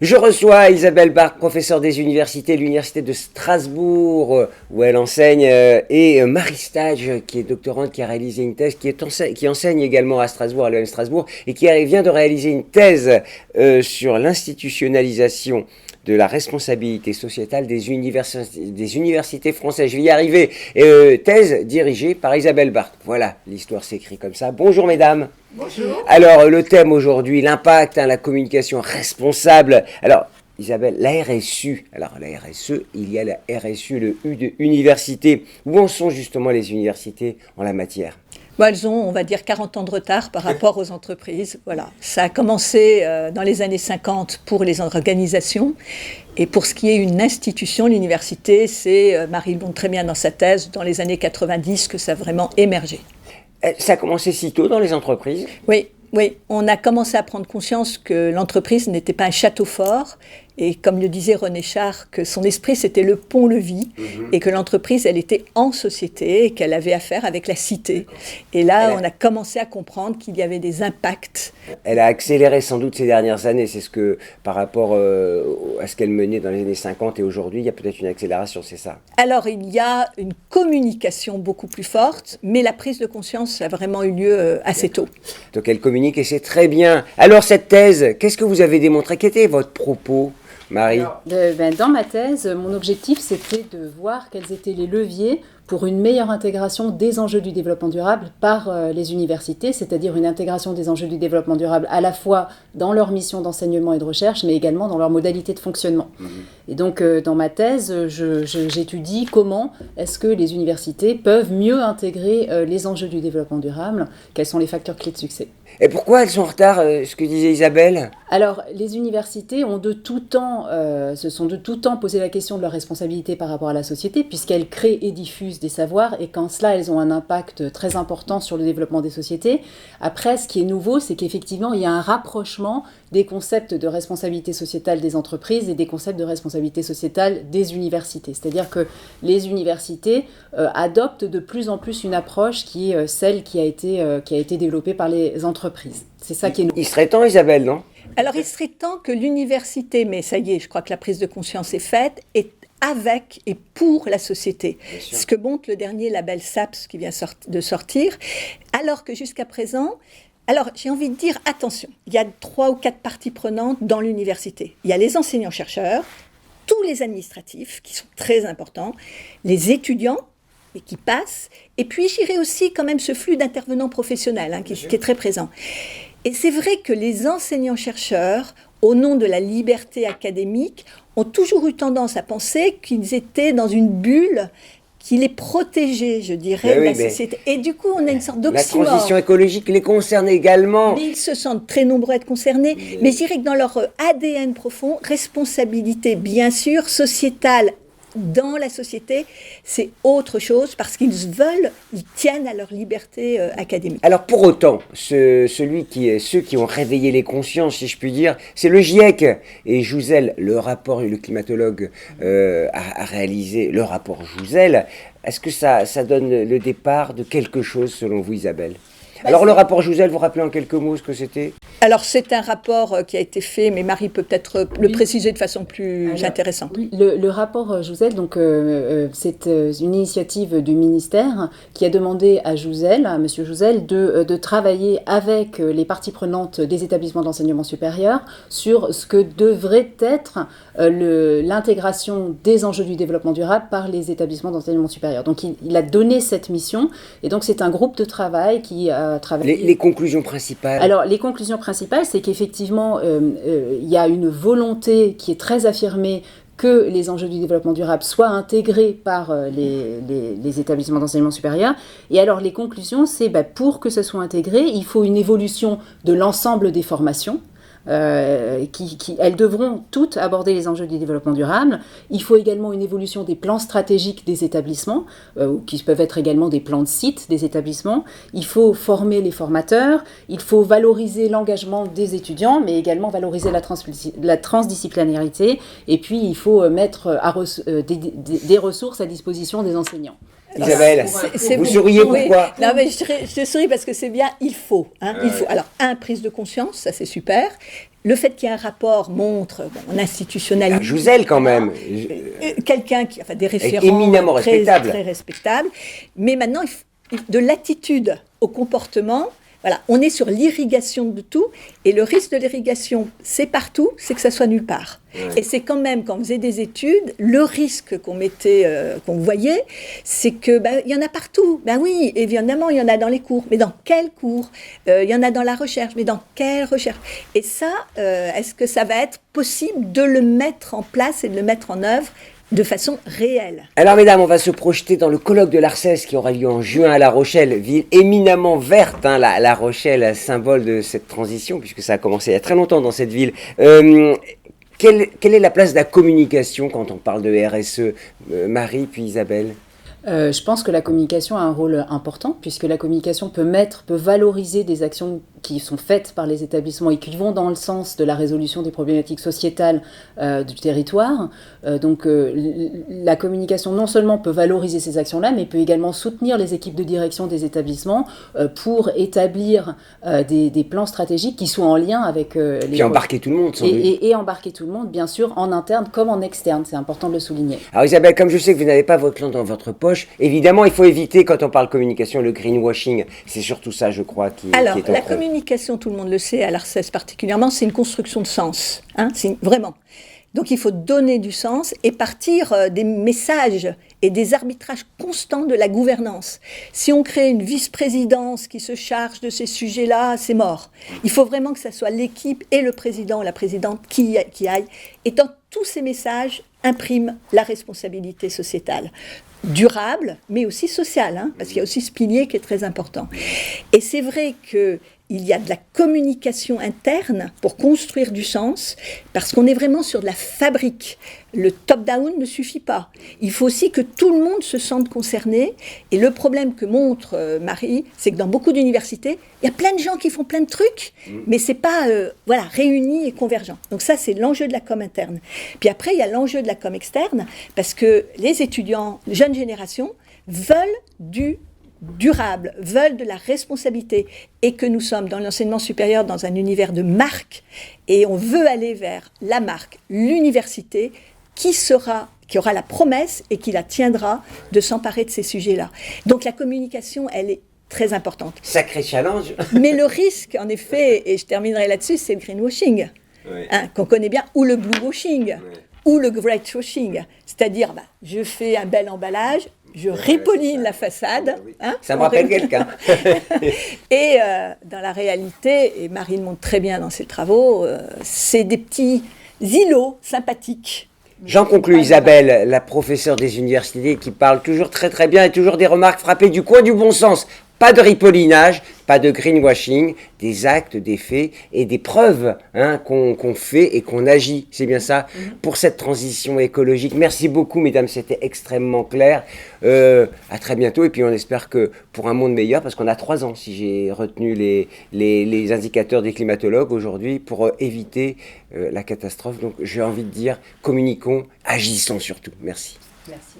Je reçois Isabelle Barthes, professeure des universités, l'université de Strasbourg, où elle enseigne, et Marie Stage, qui est doctorante, qui a réalisé une thèse, qui enseigne également à Strasbourg, à l'EM Strasbourg, et qui vient de réaliser une thèse sur l'institutionnalisation de la responsabilité sociétale des universités françaises. Je vais y arriver. Thèse dirigée par Isabelle Barthes. Voilà, l'histoire s'écrit comme ça. Bonjour mesdames. Bonjour. Alors, le thème aujourd'hui, l'impact, la communication responsable. Alors, Isabelle, la RSU. Alors, la RSE, il y a la RSU, le U de université. Où en sont justement les universités en la matière ? Bon, elles ont, on va dire, 40 ans de retard par rapport aux entreprises. Voilà. Ça a commencé dans les années 50 pour les organisations. Et pour ce qui est une institution, l'université, c'est, Marie le montre très bien dans sa thèse, dans les années 90 que ça a vraiment émergé. Ça a commencé si tôt dans les entreprises ? Oui, on a commencé à prendre conscience que l'entreprise n'était pas un château fort et comme le disait René Char, que son esprit c'était le pont-levis et que l'entreprise elle était en société et qu'elle avait affaire avec la cité. Et là on a commencé à comprendre qu'il y avait des impacts. Elle a accéléré sans doute ces dernières années, c'est ce que par rapport à ce qu'elle menait dans les années 50 et aujourd'hui, il y a peut-être une accélération, c'est ça ? Alors il y a une communication beaucoup plus forte, mais la prise de conscience a vraiment eu lieu assez tôt. Donc elle communique et c'est très bien. Alors cette thèse, qu'est-ce que vous avez démontré ? Quel était votre propos ? Marie ? Alors, dans ma thèse, mon objectif, c'était de voir quels étaient les leviers pour une meilleure intégration des enjeux du développement durable par les universités, c'est-à-dire une intégration des enjeux du développement durable à la fois dans leur mission d'enseignement et de recherche, mais également dans leur modalité de fonctionnement. Et donc, dans ma thèse, j'étudie comment est-ce que les universités peuvent mieux intégrer les enjeux du développement durable, quels sont les facteurs clés de succès. Et pourquoi elles sont en retard, ce que disait Isabelle ? Alors, les universités ont se sont de tout temps posé la question de leur responsabilité par rapport à la société, puisqu'elles créent et diffusent des savoirs, et qu'en cela, elles ont un impact très important sur le développement des sociétés. Après, ce qui est nouveau, c'est qu'effectivement, il y a un rapprochement des concepts de responsabilité sociétale des entreprises et des concepts de responsabilité sociétale des universités. C'est-à-dire que les universités adoptent de plus en plus une approche qui est celle qui a été développée par les entreprises. C'est ça qui est nouveau. Il serait temps, Isabelle, non ? Alors il serait temps que l'université, mais ça y est, je crois que la prise de conscience est faite, est avec et pour la société. Ce que montre le dernier label SAPS qui vient de sortir, alors que jusqu'à présent, alors j'ai envie de dire, attention, il y a 3 ou 4 parties prenantes dans l'université. Il y a les enseignants-chercheurs, tous les administratifs qui sont très importants, les étudiants, et qui passent, et puis j'irai aussi quand même ce flux d'intervenants professionnels qui est très présent. Et c'est vrai que les enseignants-chercheurs, au nom de la liberté académique, ont toujours eu tendance à penser qu'ils étaient dans une bulle qui les protégeait, je dirais, de la société. Et du coup, on a une sorte d'oxymore. La transition écologique les concerne également. Mais ils se sentent très nombreux à être concernés. Mais je dirais que dans leur ADN profond, responsabilité, bien sûr, sociétale, dans la société, c'est autre chose parce qu'ils tiennent à leur liberté académique. Alors pour autant, ceux qui ont réveillé les consciences, si je puis dire, c'est le GIEC. Et Jouzel, le climatologue, a réalisé le rapport Jouzel. Est-ce que ça donne le départ de quelque chose selon vous, Isabelle ? Alors le rapport Jouzel, vous rappelez en quelques mots ce que c'était ? Alors c'est un rapport qui a été fait, mais Marie peut peut-être le préciser de façon plus intéressante. Oui, le rapport Jouzel, donc c'est une initiative du ministère qui a demandé à Monsieur Jouzel, de travailler avec les parties prenantes des établissements d'enseignement supérieur sur ce que devrait être l'intégration des enjeux du développement durable par les établissements d'enseignement supérieur. Donc il a donné cette mission, et donc c'est un groupe de travail qui a travaillé. Les conclusions principales. Alors les conclusions principales, c'est qu'effectivement il y a une volonté qui est très affirmée que les enjeux du développement durable soient intégrés par les établissements d'enseignement supérieur. Et alors les conclusions, c'est pour que ce soit intégré, il faut une évolution de l'ensemble des formations. Elles devront toutes aborder les enjeux du développement durable. Il faut également une évolution des plans stratégiques des établissements, qui peuvent être également des plans de site des établissements. Il faut former les formateurs, il faut valoriser l'engagement des étudiants, mais également valoriser la transdisciplinarité, et puis il faut mettre des ressources à disposition des enseignants. Isabelle, vous souriez pourquoi ? Non, mais je souris parce que c'est bien, il faut. Il faut. Alors, prise de conscience, ça c'est super. Le fait qu'il y ait un rapport montre, on institutionnalise. Jouzel quand même. Quelqu'un qui, enfin des référents éminemment très, respectable. très respectables. Mais maintenant, de l'attitude au comportement, voilà, on est sur l'irrigation de tout. Et le risque de l'irrigation, c'est partout, c'est que ça soit nulle part. Ouais. Et c'est quand même, quand on faisait des études, le risque qu'on voyait, c'est que il y en a partout. Ben oui, évidemment, il y en a dans les cours. Mais dans quels cours? Il y en a dans la recherche. Mais dans quelle recherche? Et ça, est-ce que ça va être possible de le mettre en place et de le mettre en œuvre de façon réelle? Alors mesdames, on va se projeter dans le colloque de l'ARCES qui aura lieu en juin à La Rochelle, ville éminemment verte, hein, la Rochelle, symbole de cette transition, puisque ça a commencé il y a très longtemps dans cette ville. Quelle est la place de la communication quand on parle de RSE? Marie, puis Isabelle. Je pense que la communication a un rôle important, puisque la communication peut valoriser des actions qui sont faites par les établissements et qui vont dans le sens de la résolution des problématiques sociétales du territoire. Donc la communication non seulement peut valoriser ces actions-là, mais peut également soutenir les équipes de direction des établissements pour établir des plans stratégiques qui soient en lien avec les... Puis embarquer tout le monde, sans doute. Et embarquer tout le monde, bien sûr, en interne comme en externe. C'est important de le souligner. Alors Isabelle, comme je sais que vous n'avez pas votre langue dans votre poche, évidemment, il faut éviter, quand on parle communication, le greenwashing. C'est surtout ça, je crois, qui est en preuve. La communication, tout le monde le sait, à l'ARCES particulièrement, c'est une construction de sens. Hein, vraiment. Donc il faut donner du sens et partir des messages et des arbitrages constants de la gouvernance. Si on crée une vice-présidence qui se charge de ces sujets-là, c'est mort. Il faut vraiment que ça soit l'équipe et le président ou la présidente qui aille. Et dans tous ces messages, imprime la responsabilité sociétale. Durable, mais aussi sociale, hein, parce qu'il y a aussi ce pilier qui est très important. Et c'est vrai qu'il y a de la communication interne pour construire du sens, parce qu'on est vraiment sur de la fabrique. Le top-down ne suffit pas. Il faut aussi que tout le monde se sente concerné. Et le problème que montre Marie, c'est que dans beaucoup d'universités, il y a plein de gens qui font plein de trucs, mais c'est pas réuni et convergent. Donc ça, c'est l'enjeu de la com interne. Puis après, il y a l'enjeu de la com externe, parce que les étudiants, les jeunes générations, veulent du durable, veulent de la responsabilité, et que nous sommes dans l'enseignement supérieur dans un univers de marque, et on veut aller vers la marque, l'université, qui aura la promesse et qui la tiendra de s'emparer de ces sujets-là. Donc la communication, elle est très importante. Sacré challenge. Mais le risque, en effet, et je terminerai là-dessus, c'est le greenwashing, qu'on connaît bien, ou le bluewashing, ou le greatwashing. C'est-à-dire, je fais un bel emballage, je ripolline la façade. Hein, ça me rappelle quelqu'un. Et dans la réalité, et Marie le montre très bien dans ses travaux, c'est des petits îlots sympathiques. J'en conclus, Isabelle, la professeure des universités qui parle toujours très très bien et toujours des remarques frappées du coin du bon sens. Pas de ripollinage, pas de greenwashing, des actes, des faits et des preuves qu'on fait et qu'on agit. C'est bien ça pour cette transition écologique. Merci beaucoup, mesdames, c'était extrêmement clair. À très bientôt et puis on espère que pour un monde meilleur, parce qu'on a 3 ans, si j'ai retenu les indicateurs des climatologues aujourd'hui, pour éviter la catastrophe. Donc j'ai envie de dire, communiquons, agissons surtout. Merci. Merci.